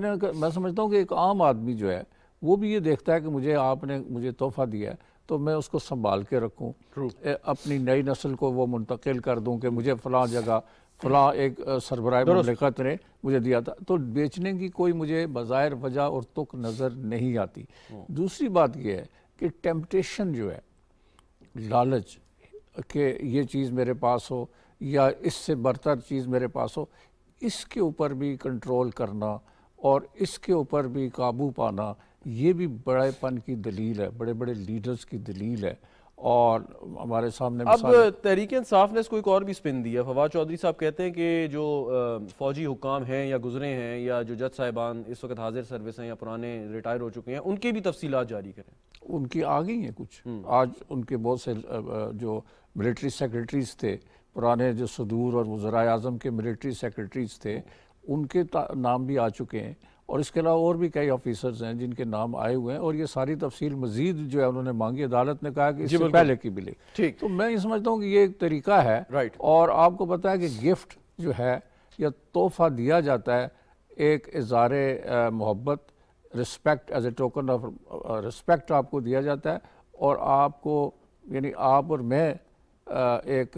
سمجھتا ہوں کہ ایک عام آدمی جو ہے وہ بھی یہ دیکھتا ہے کہ آپ نے مجھے تحفہ دیا ہے تو میں اس کو سنبھال کے رکھوں, اپنی نئی نسل کو وہ منتقل کر دوں کہ مجھے فلاں جگہ فلاں ایک سربراہ مملکت نے مجھے دیا تھا. تو بیچنے کی کوئی مجھے بظاہر وجہ اور تک نظر نہیں آتی. دوسری بات یہ ہے کہ ٹیمپٹیشن جو ہے, لالچ کہ یہ چیز میرے پاس ہو یا اس سے برتر چیز میرے پاس ہو, اس کے اوپر بھی کنٹرول کرنا اور اس کے اوپر بھی قابو پانا, یہ بھی بڑے پن کی دلیل ہے, بڑے بڑے لیڈرز کی دلیل ہے. اور ہمارے سامنے اب تحریک انصاف نے اس کو ایک اور بھی سپن دیا. فواد چودھری صاحب کہتے ہیں کہ جو فوجی حکام ہیں یا گزرے ہیں یا جو جج صاحبان اس وقت حاضر سروس ہیں یا پرانے ریٹائر ہو چکے ہیں, ان کی بھی تفصیلات جاری کریں. ان کی آ گئی ہیں کچھ, آج ان کے بہت سے جو ملٹری سیکرٹریز تھے, پرانے جو صدور اور وزرائے اعظم کے ملٹری سیکرٹریز تھے, ان کے نام بھی آ چکے ہیں. اور اس کے علاوہ اور بھی کئی آفیسرز ہیں جن کے نام آئے ہوئے ہیں, اور یہ ساری تفصیل مزید جو ہے انہوں نے مانگی. عدالت نے کہا کہ اس سے پہلے کی بھی لے. تو میں یہ سمجھتا ہوں کہ یہ ایک طریقہ ہے. اور آپ کو پتہ ہے کہ گفٹ جو ہے یا تحفہ دیا جاتا ہے ایک اظہار محبت, respect, as a token of respect آپ کو دیا جاتا ہے. اور آپ کو یعنی آپ اور میں ایک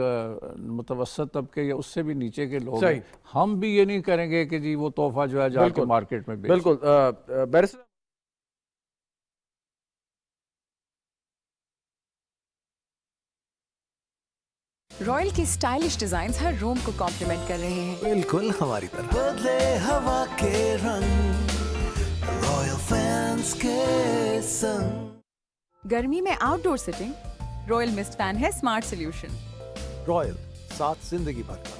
متوسط طبقے یا اس سے بھی نیچے کے لوگ ہیں, ہم بھی یہ نہیں کریں گے کہ جی وہ تحفہ جو ہے جا کے مارکیٹ میں بیچ. بالکل. بیرسٹر رائل کی اسٹائلش ڈیزائنز ہر روم کو کمپلیمنٹ کر رہے ہیں. بالکل ہماری طرح بدلے ہوا کے رنگ, رائل فینس کے سنگ. گرمی میں آؤٹ ڈور سٹنگ, رائل مسٹ فین ہے اسمارٹ سلیوشن. رائل, ساتھ زندگی بھر کا.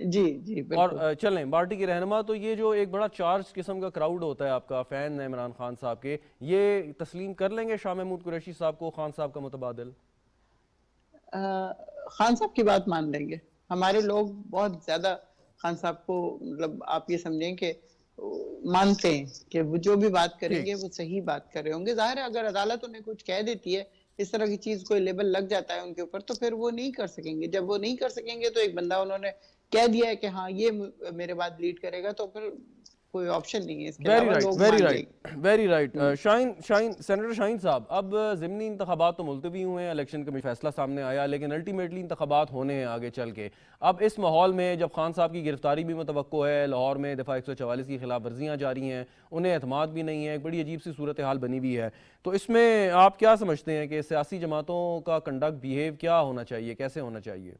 جی جی اور بالکل. چلیں بارٹی کے رہنما، تو یہ جو ایک بڑا چارج قسم کا کراؤڈ ہوتا ہے آپ کا، فین ہے عمران خان صاحب کے، یہ تسلیم کر لیں گے شاہ محمود قریشی صاحب کو خان صاحب کا متبادل؟ خان صاحب کی بات مان لیں گے. ہمارے لوگ بہت زیادہ خان صاحب کو مطلب آپ یہ سمجھیں کہ مانتے ہیں کہ وہ جو بھی بات کریں گے وہ صحیح بات کر رہے ہوں گے. ظاہر ہے اگر عدالت انہیں کچھ کہہ دیتی ہے، اس طرح کی چیز کوئی لیبل لگ جاتا ہے ان کے اوپر، تو پھر وہ نہیں کر سکیں گے. جب وہ نہیں کر سکیں گے تو ایک بندہ انہوں نے کہہ دیا ہے کہ ہاں یہ میرے بعد لیڈ کرے گا، تو پھر کوئی آپشن نہیں ہے اس کے ویری علاوہ. رائٹ، لوگ ویری مان رائٹ، جائیں گے. Very right. سینیٹر شاہین صاحب، اب ضمنی انتخابات تو ملتوی ہوئے ہیں، الیکشن کا فیصلہ سامنے آیا، لیکن الٹیمیٹلی انتخابات ہونے ہیں آگے چل کے. اب اس ماحول میں جب خان صاحب کی گرفتاری بھی متوقع ہے، لاہور میں دفعہ 144 کی خلاف ورزیاں جاری ہیں، انہیں اعتماد بھی نہیں ہے، ایک بڑی عجیب سی صورتحال بنی ہوئی ہے، تو اس میں آپ کیا سمجھتے ہیں کہ سیاسی جماعتوں کا کنڈکٹ، بیہیو کیا ہونا چاہیے، کیسے ہونا چاہیے؟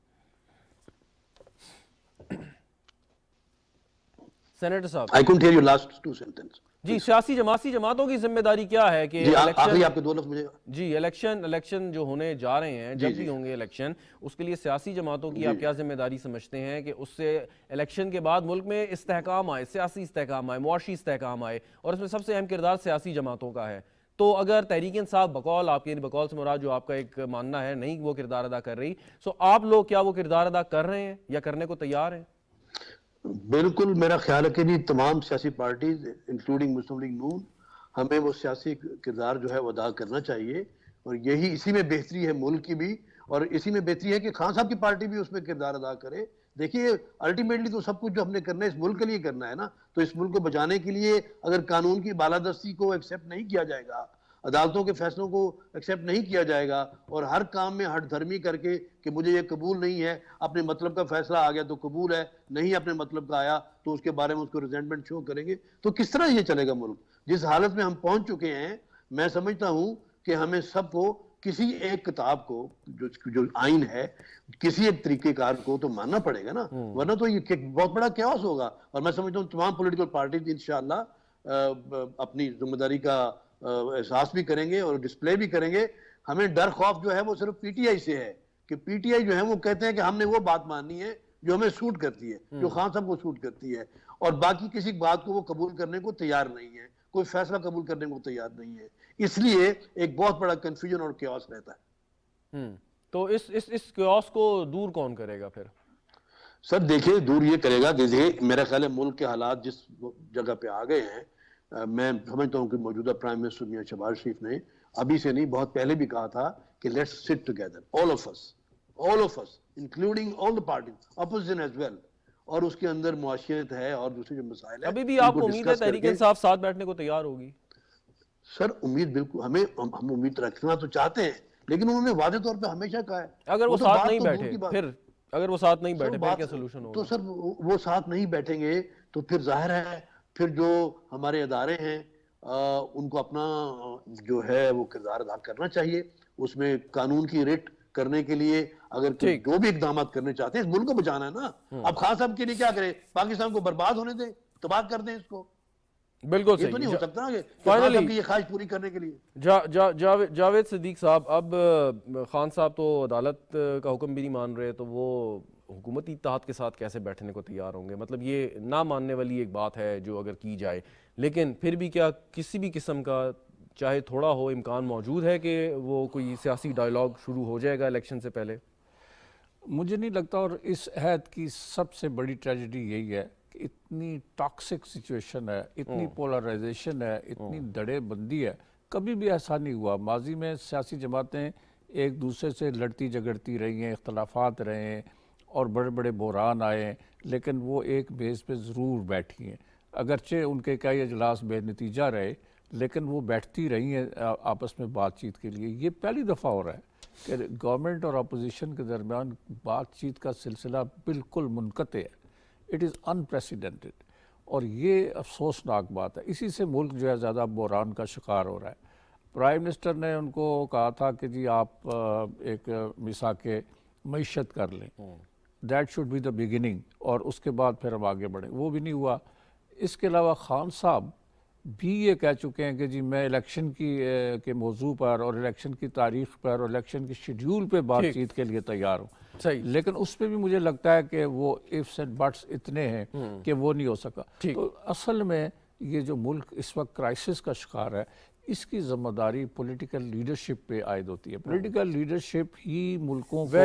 سینیٹر صاحب. I couldn't hear your last two sentences. جی، سیاسی جماعتوں کی ذمہ داری کیا ہے کہ جی الیکشن، آخری آپ کے 2 لفظ مجھے. جی الیکشن جو ہونے جا رہے ہیں، جب بھی ہوں گے الیکشن، اس کے لیے سیاسی جماعتوں کی آپ کیا ذمہ داری سمجھتے ہیں کہ اس سے الیکشن کے بعد ملک میں استحکام آئے، سیاسی استحکام آئے، معاشی استحکام آئے، اور اس میں سب سے اہم کردار سیاسی جماعتوں کا ہے. تو اگر تحریک انصاف بقول آپ کے، بقول سے مراد جو آپ کا ایک ماننا ہے، نہیں وہ کردار ادا کر رہی، سو آپ لوگ کیا وہ کردار ادا کر رہے ہیں یا کرنے کو تیار ہیں؟ بالکل میرا خیال ہے کہ جی تمام سیاسی پارٹیز انکلوڈنگ مسلم لیگ نون، ہمیں وہ سیاسی کردار جو ہے وہ ادا کرنا چاہیے، اور یہی اسی میں بہتری ہے ملک کی بھی، اور اسی میں بہتری ہے کہ خان صاحب کی پارٹی بھی اس میں کردار ادا کرے. دیکھیے الٹیمیٹلی تو سب کچھ جو ہم نے کرنا ہے اس ملک کے لیے کرنا ہے نا، تو اس ملک کو بچانے کے لیے اگر قانون کی بالادستی کو ایکسیپٹ نہیں کیا جائے گا، عدالتوں کے فیصلوں کو ایکسیپٹ نہیں کیا جائے گا، اور ہر کام میں ہٹ دھرمی کر کے کہ مجھے یہ قبول نہیں ہے، اپنے مطلب کا فیصلہ آ گیا تو قبول ہے، نہیں اپنے مطلب کا آیا تو اس کے بارے میں اس کو ریزنٹمنٹ شو کریں گے، تو کس طرح یہ چلے گا ملک؟ جس حالت میں ہم پہنچ چکے ہیں، میں سمجھتا ہوں کہ ہمیں سب کو کسی ایک کتاب کو جو آئین ہے، کسی ایک طریقہ کار کو تو ماننا پڑے گا نا، ورنہ تو یہ بہت بڑا کیوس ہوگا. اور میں سمجھتا ہوں تمام پولیٹیکل پارٹیز انشاءاللہ اپنی ذمہ داری کا احساس بھی کریں گے اور ڈسپلے بھی کریں گے. ہمیں ڈر خوف جو ہے وہ صرف پی ٹی آئی سے ہے کہ پی ٹی آئی جو ہے وہ کہتے ہیں کہ ہم نے وہ بات ماننی ہے جو ہمیں سوٹ کرتی ہے، جو خان صاحب کو سوٹ کرتی ہے، اور باقی کسی بات کو وہ قبول کرنے کو تیار نہیں ہے، کوئی فیصلہ قبول کرنے کو تیار نہیں ہے. اس لیے ایک بہت بڑا کنفیوژن اور کیوس رہتا ہے. تو اس کیوس کو دور کون کرے گا پھر؟ سر دیکھیں دور یہ کرے گا، دیکھیں میرا خیال ہے ملک کے حالات جس جگہ پہ آ گئے ہیں، میں سمجھتا ہوں کہ موجودہ پرائم منسٹر میاں شہباز شریف نے ابھی سے نہیں بہت پہلے بھی کہا تھا کہ let's sit together all of us including all the parties opposition as well، اور اس کے اندر معاشیت ہے اور دوسرے جو مسائل ہیں ابھی بھی آپ کو امید ہے تحریک انصاف ساتھ بیٹھنے کو تیار ہوگی؟ سر امید بالکل، ہم امید رکھنا تو چاہتے ہیں، لیکن انہوں نے واضح طور پہ ہمیشہ کہا ہے اگر وہ تو ساتھ بات نہیں تو دور بیٹھے کی بات. پھر اگر وہ ساتھ نہیں بیٹھے سر پھر کیا سلوشن ہوگا؟ تو سر وہ ساتھ نہیں بیٹھیں گے تو پھر ظاہر ہے پھر جو ہمارے ادارے ہیں ان کو اپنا جو ہے وہ کردار ادا کرنا چاہیے. اس میں قانون کی ریٹ کرنے کے لیے اگر جو بھی اقدامات کرنے چاہتے ہیں، اس ملک کو بچانا ہے نا. اب خان صاحب کے لیے کیا کرے؟ پاکستان کو برباد ہونے دیں، تباہ کر دیں اس کو. بالکل یہ تو نہیں صحیح. ہو سکتا کہ خان صاحب کی یہ خواہش پوری کرنے کے لیے. جاوید صدیق صاحب، اب خان صاحب تو عدالت کا حکم بھی نہیں مان رہے، تو وہ حکومتی اتحاد کے ساتھ کیسے بیٹھنے کو تیار ہوں گے؟ مطلب یہ نہ ماننے والی ایک بات ہے جو اگر کی جائے، لیکن پھر بھی کیا کسی بھی قسم کا چاہے تھوڑا ہو امکان موجود ہے کہ وہ کوئی سیاسی ڈائلاگ شروع ہو جائے گا الیکشن سے پہلے؟ مجھے نہیں لگتا، اور اس عہد کی سب سے بڑی ٹریجڈی یہی ہے کہ اتنی ٹاکسک سچویشن ہے، اتنی پولرائزیشن ہے، اتنی دڑے بندی ہے. کبھی بھی ایسا نہیں ہوا. ماضی میں سیاسی جماعتیں ایک دوسرے سے لڑتی جھگڑتی رہی ہیں، اختلافات رہے ہیں اور بڑے بڑے بحران آئے ہیں، لیکن وہ ایک بیس پہ ضرور بیٹھی ہیں. اگرچہ ان کے کئی اجلاس بے نتیجہ رہے، لیکن وہ بیٹھتی رہی ہیں آپس میں بات چیت کے لیے. یہ پہلی دفعہ ہو رہا ہے کہ گورنمنٹ اور اپوزیشن کے درمیان بات چیت کا سلسلہ بالکل منقطع ہے. اٹ از انپریسیڈنٹڈ، اور یہ افسوسناک بات ہے. اسی سے ملک جو ہے زیادہ بحران کا شکار ہو رہا ہے. پرائم منسٹر نے ان کو کہا تھا کہ جی آپ ایک میثاق معیشت کر لیں، that should be the beginning, اور اس کے بعد پھر ہم آگے بڑھیں. وہ بھی نہیں ہوا. اس کے علاوہ خان صاحب بھی یہ کہہ چکے ہیں کہ جی میں الیکشن کے موضوع پر اور الیکشن کی تاریخ پر اور الیکشن کی شیڈیول پہ بات چیت کے لیے تیار ہوں. صحیح. لیکن اس پہ بھی مجھے لگتا ہے کہ وہ ifs and buts اتنے ہیں کہ وہ نہیں ہو سکا. تو اصل میں یہ جو ملک اس وقت کرائسس کا شکار ہے اس کی ذمہ داری پولیٹیکل لیڈرشپ پہ عائد ہوتی ہے. پولیٹیکل لیڈرشپ ہی ملکوں کو,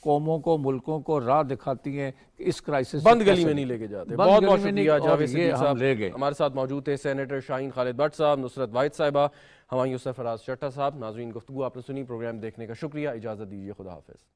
قوموں کو, ملکوں کو راہ دکھاتی ہیں کہ اس کرائسس بند گلی میں نہیں لے کے جاتے. بہت بہت شکریہ جاوید صدیق صاحب. ہمارے ساتھ موجود تھے سینیٹر شاہین خالد بٹ صاحب, نصرت واحد صاحبہ, ہمایوں سرفراز چٹھا صاحب. ناظرین گفتگو آپ نے سنی, پروگرام دیکھنے کا شکریہ. اجازت دیجیے, خدا حافظ.